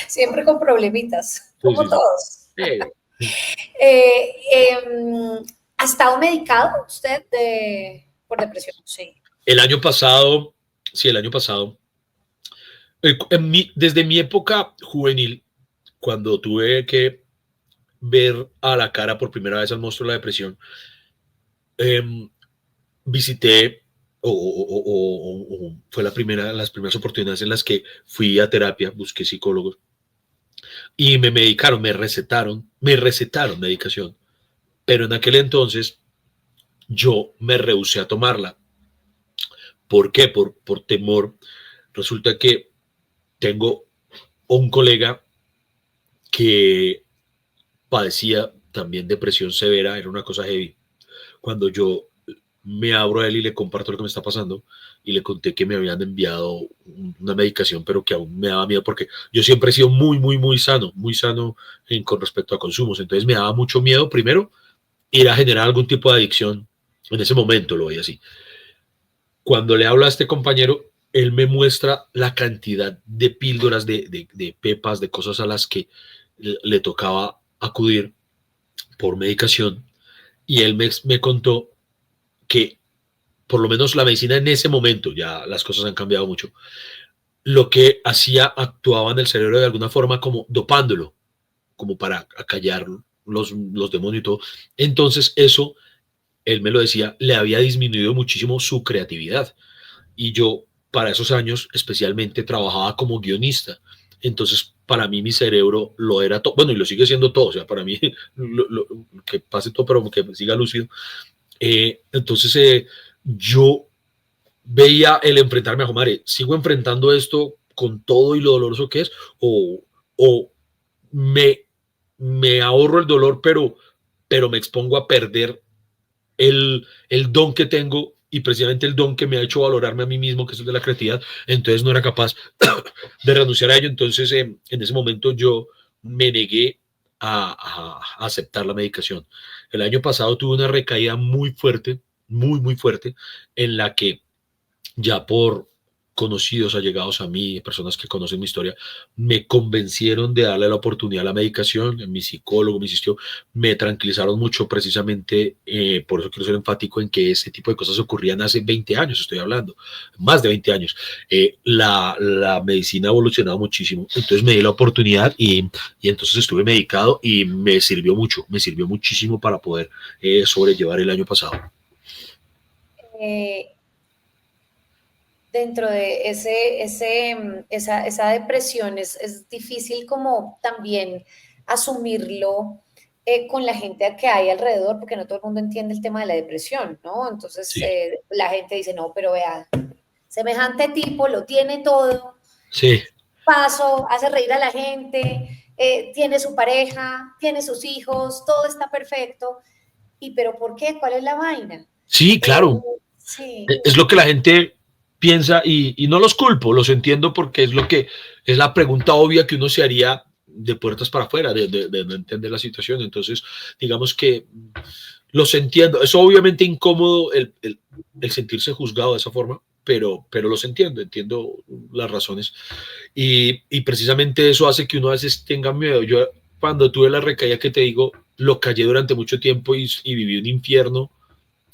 Siempre con problemitas, como Sí. todos. ¿Ha estado medicado usted por depresión? Sí. El año pasado, desde mi época juvenil, cuando tuve que ver a la cara por primera vez al monstruo de la depresión, visité o fue las primeras oportunidades en las que fui a terapia, busqué psicólogos y me medicaron, me recetaron medicación, pero en aquel entonces yo me rehusé a tomarla. ¿Por qué? Por temor. Resulta que tengo un colega que padecía también depresión severa, era una cosa heavy. Cuando yo me abro a él y le comparto lo que me está pasando y le conté que me habían enviado una medicación, pero que aún me daba miedo porque yo siempre he sido muy sano con respecto a consumos. Entonces me daba mucho miedo, primero, ir a generar algún tipo de adicción. En ese momento lo veía así. Cuando le hablo a este compañero, él me muestra la cantidad de píldoras, de pepas, de cosas a las que le tocaba acudir por medicación. Y él me contó que por lo menos la medicina en ese momento, ya las cosas han cambiado mucho, lo que hacía actuaba en el cerebro de alguna forma como dopándolo, como para acallar los demonios y todo. Entonces eso, él me lo decía, le había disminuido muchísimo su creatividad. Y yo para esos años especialmente trabajaba como guionista. Entonces para mí mi cerebro lo era todo, bueno, y lo sigue siendo todo, o sea, para mí que pase todo, pero que siga lúcido. Entonces yo veía el enfrentarme a Jomare, sigo enfrentando esto con todo y lo doloroso que es, o me ahorro el dolor, pero me expongo a perder el don que tengo y precisamente el don que me ha hecho valorarme a mí mismo, que es el de la creatividad. Entonces no era capaz de renunciar a ello. Entonces en ese momento yo me negué a aceptar la medicación. El año pasado tuve una recaída muy fuerte, muy fuerte, en la que ya por conocidos, allegados a mí, personas que conocen mi historia, me convencieron de darle la oportunidad a la medicación. Mi psicólogo me insistió, me tranquilizaron mucho precisamente, por eso quiero ser enfático en que ese tipo de cosas ocurrían hace 20 años, estoy hablando, más de 20 años. La medicina ha evolucionado muchísimo, entonces me di la oportunidad y entonces estuve medicado y me sirvió muchísimo para poder sobrellevar el año pasado. Eh, dentro de esa depresión es difícil como también asumirlo con la gente que hay alrededor, porque no todo el mundo entiende el tema de la depresión, ¿no? Entonces Sí, la gente dice, no, pero vea, semejante tipo lo tiene todo, sí, paso, hace reír a la gente, tiene su pareja, tiene sus hijos, todo está perfecto. ¿Y pero por qué? ¿Cuál es la vaina? sí, Eh, claro. sí, Es lo que la gente piensa y no los culpo, los entiendo porque es lo que es la pregunta obvia que uno se haría de puertas para afuera, de no entender la situación. Entonces, digamos que los entiendo. Es obviamente incómodo el sentirse juzgado de esa forma, pero los entiendo, entiendo las razones. Y precisamente eso hace que uno a veces tenga miedo. Yo cuando tuve la recaída que te digo, lo callé durante mucho tiempo y viví un infierno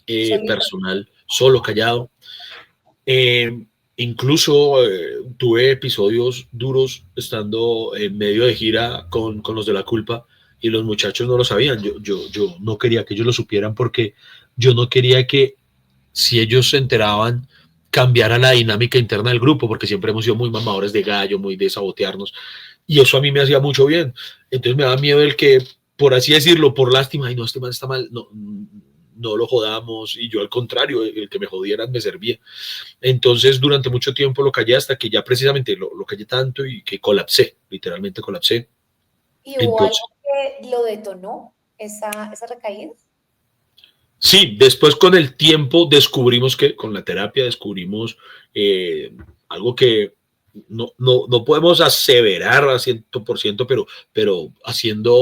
solito. personal, solo, callado. Eh, incluso tuve episodios duros estando en medio de gira con los de la culpa y los muchachos no lo sabían. Yo no quería que ellos lo supieran porque yo no quería que si ellos se enteraban cambiara la dinámica interna del grupo porque siempre hemos sido muy mamadores de gallo, muy de sabotearnos y eso a mí me hacía mucho bien. Entonces me da miedo el que, por así decirlo, por lástima, ay no, este man está mal, no, no lo jodamos y yo al contrario, el que me jodieran me servía. Entonces, durante mucho tiempo lo callé hasta que ya precisamente lo callé tanto y que colapsé, literalmente colapsé. ¿Y hubo algo Entonces, que lo detonó, esa recaída? sí, después con el tiempo descubrimos que, con la terapia descubrimos eh, algo que no podemos aseverar a 100%, pero haciendo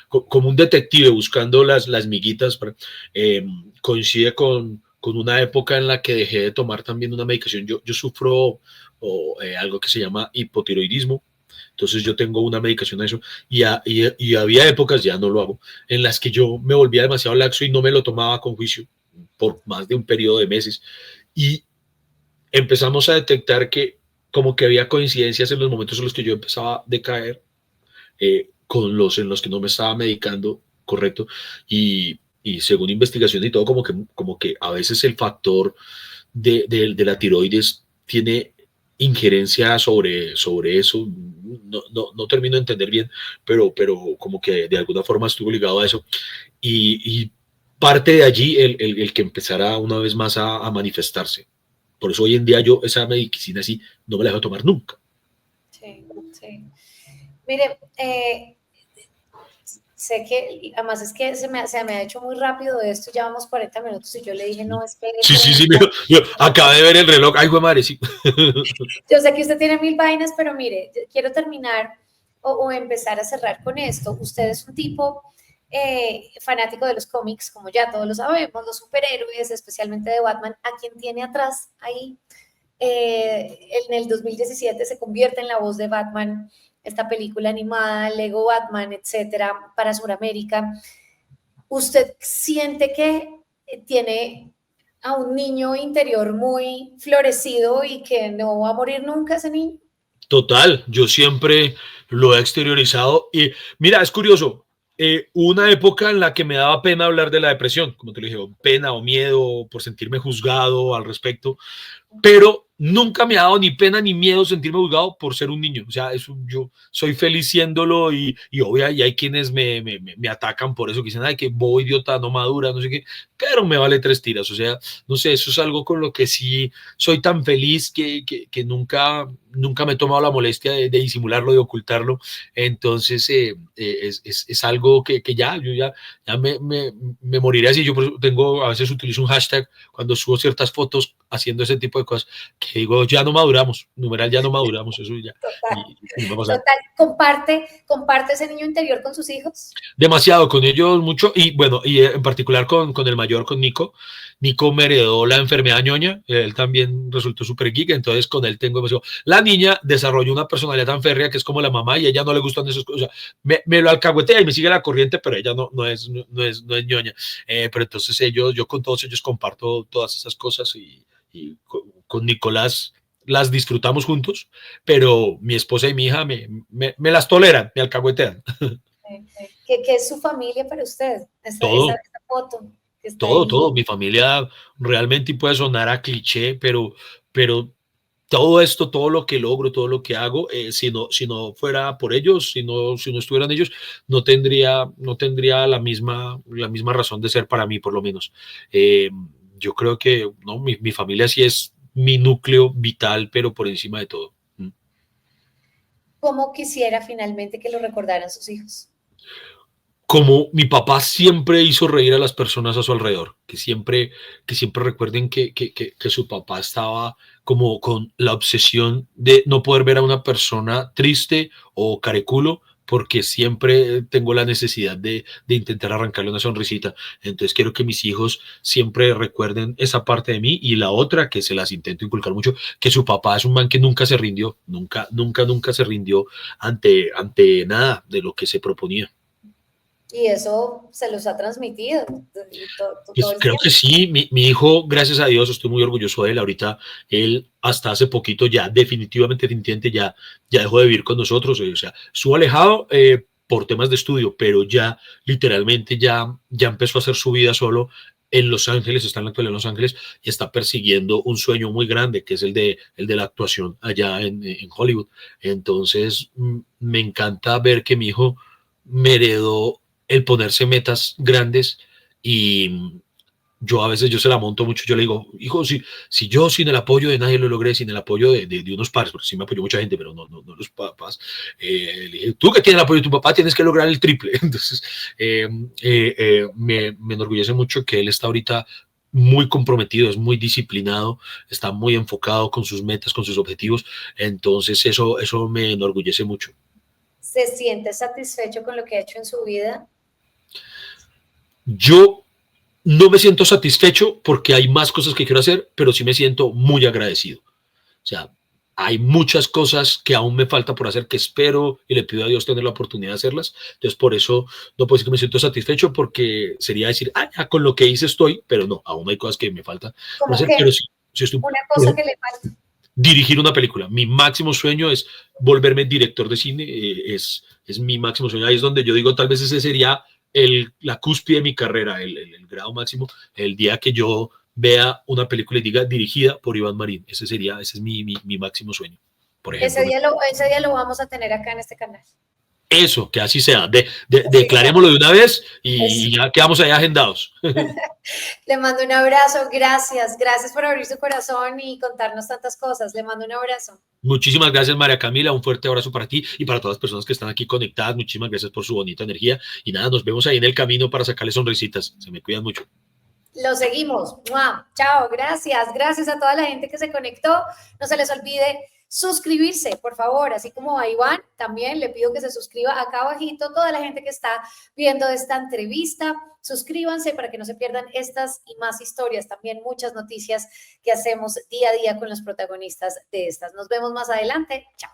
como un detective buscando las miguitas, eh, coincide con una época en la que dejé de tomar también una medicación. Yo sufro algo que se llama hipotiroidismo, entonces yo tengo una medicación a eso y había épocas, ya no lo hago, en las que yo me volvía demasiado laxo y no me lo tomaba con juicio por más de un periodo de meses. Y empezamos a detectar que como que había coincidencias en los momentos en los que yo empezaba a decaer con los en los que no me estaba medicando correcto y según investigación y todo como que a veces el factor de la tiroides tiene injerencia sobre eso. No termino de entender bien, pero como que de alguna forma estuvo ligado a eso. Y parte de allí el que empezara una vez más a manifestarse. Por eso hoy en día yo esa medicina así no me la dejo tomar nunca. Sí, sí. Mire, sé que, además es que se me ha hecho muy rápido esto, ya vamos 40 minutos y yo le dije, no, espere Sí, sí, sí, 30. yo acabé de ver el reloj. Ay, güey, madre, sí. Yo sé que usted tiene mil vainas, pero mire, quiero terminar o empezar a cerrar con esto. Usted es un tipo fanático de los cómics, como ya todos lo sabemos, los superhéroes, especialmente de Batman, a quien tiene atrás ahí. En el 2017 se convierte en la voz de Batman, esta película animada, Lego Batman, etcétera, para Sudamérica. ¿Usted siente que tiene a un niño interior muy florecido y que no va a morir nunca ese niño? Total, yo siempre lo he exteriorizado y mira, es curioso, una época en la que me daba pena hablar de la depresión, como te lo dije, o pena o miedo por sentirme juzgado al respecto, pero nunca me ha dado ni pena ni miedo sentirme juzgado por ser un niño. O sea, eso, yo soy feliz siéndolo y obvio, y hay quienes me atacan por eso, que dicen, ay, que bobo idiota, no madura, no sé qué, pero me vale tres tiras. O sea, no sé, eso es algo con lo que sí soy tan feliz que nunca me he tomado la molestia de disimularlo, de ocultarlo. Entonces, es algo que ya, yo ya me moriré así. Yo tengo, a veces utilizo un hashtag cuando subo ciertas fotos haciendo ese tipo de cosas que digo, ya no maduramos, numeral, ya no maduramos, eso ya, Total, y no va a pasar. total. Comparte ese niño interior con sus hijos. Demasiado con ellos, mucho, y bueno, y en particular con el mayor, con Nico. Nico me heredó la enfermedad ñoña, él también resultó súper geek, entonces con él tengo demasiado. La niña desarrolló una personalidad tan férrea que es como la mamá y a ella no le gustan esas cosas, o sea, me lo alcahuetea y me sigue la corriente, pero ella no es ñoña. Pero entonces yo con todos ellos comparto todas esas cosas y con Nicolás las disfrutamos juntos, pero mi esposa y mi hija me las toleran, me alcahuetean. ¿Qué es su familia para usted? Esa Todo, foto. que está Todo, ahí. todo. Mi familia realmente puede sonar a cliché, pero todo esto, todo lo que logro, todo lo que hago, si no fuera por ellos, si no estuvieran ellos, no tendría la misma razón de ser para mí, por lo menos. Eh, yo creo que no, mi familia sí es mi núcleo vital, pero por encima de todo. ¿Cómo quisiera finalmente que lo recordaran sus hijos? Como mi papá siempre hizo reír a las personas a su alrededor, que siempre recuerden que su papá estaba como con la obsesión de no poder ver a una persona triste o careculo, porque siempre tengo la necesidad de intentar arrancarle una sonrisita. Entonces quiero que mis hijos siempre recuerden esa parte de mí y la otra que se las intento inculcar mucho, que su papá es un man que nunca se rindió, nunca se rindió ante nada de lo que se proponía. Y eso se los ha transmitido todo Pues el creo que tiempo. sí, mi hijo, gracias a Dios, estoy muy orgulloso de él. Ahorita él hasta hace poquito ya definitivamente ya dejó de vivir con nosotros. O sea, estuvo alejado por temas de estudio, pero ya literalmente ya empezó a hacer su vida solo en Los Ángeles, está en la actualidad en Los Ángeles y está persiguiendo un sueño muy grande, que es el de la actuación allá en Hollywood. Entonces, me encanta ver que mi hijo me heredó el ponerse metas grandes y yo a veces yo se la monto mucho, yo le digo, hijo, si yo sin el apoyo de nadie lo logré, sin el apoyo de unos padres, porque sí me apoyó mucha gente, pero no los papás, le dije, tú que tienes el apoyo de tu papá tienes que lograr el triple. Entonces, me enorgullece mucho que él está ahorita muy comprometido, es muy disciplinado, está muy enfocado con sus metas, con sus objetivos, entonces eso me enorgullece mucho. ¿Se siente satisfecho con lo que ha hecho en su vida? Yo no me siento satisfecho porque hay más cosas que quiero hacer, pero sí me siento muy agradecido. O sea, hay muchas cosas que aún me falta por hacer que espero y le pido a Dios tener la oportunidad de hacerlas. Entonces, por eso no puedo decir que me siento satisfecho porque sería decir, ah, ya con lo que hice estoy, pero no, aún hay cosas que me faltan por Como hacer, pero que sí, sí estoy, una por cosa ejemplo, que le falta. dirigir una película. Mi máximo sueño es volverme director de cine, es mi máximo sueño. Ahí es donde yo digo, tal vez ese sería la cúspide de mi carrera, el grado máximo, el día que yo vea una película y diga dirigida por Iván Marín. Ese es mi máximo sueño, por ejemplo. Ese día lo vamos a tener acá en este canal. Eso, que así sea. Así sea. Declarémoslo de una vez Eso. y ya quedamos ahí agendados. Le mando un abrazo, gracias. Gracias por abrir su corazón y contarnos tantas cosas. Le mando un abrazo. Muchísimas gracias, María Camila. Un fuerte abrazo para ti y para todas las personas que están aquí conectadas. Muchísimas gracias por su bonita energía. Y nada, nos vemos ahí en el camino para sacarle sonrisitas. Se me cuidan mucho. Lo seguimos. ¡Mua! Chao, gracias. Gracias a toda la gente que se conectó. No se les olvide suscribirse, por favor, así como a Iván, también le pido que se suscriba acá abajito, toda la gente que está viendo esta entrevista, suscríbanse para que no se pierdan estas y más historias, también muchas noticias que hacemos día a día con los protagonistas de estas. Nos vemos más adelante, chao.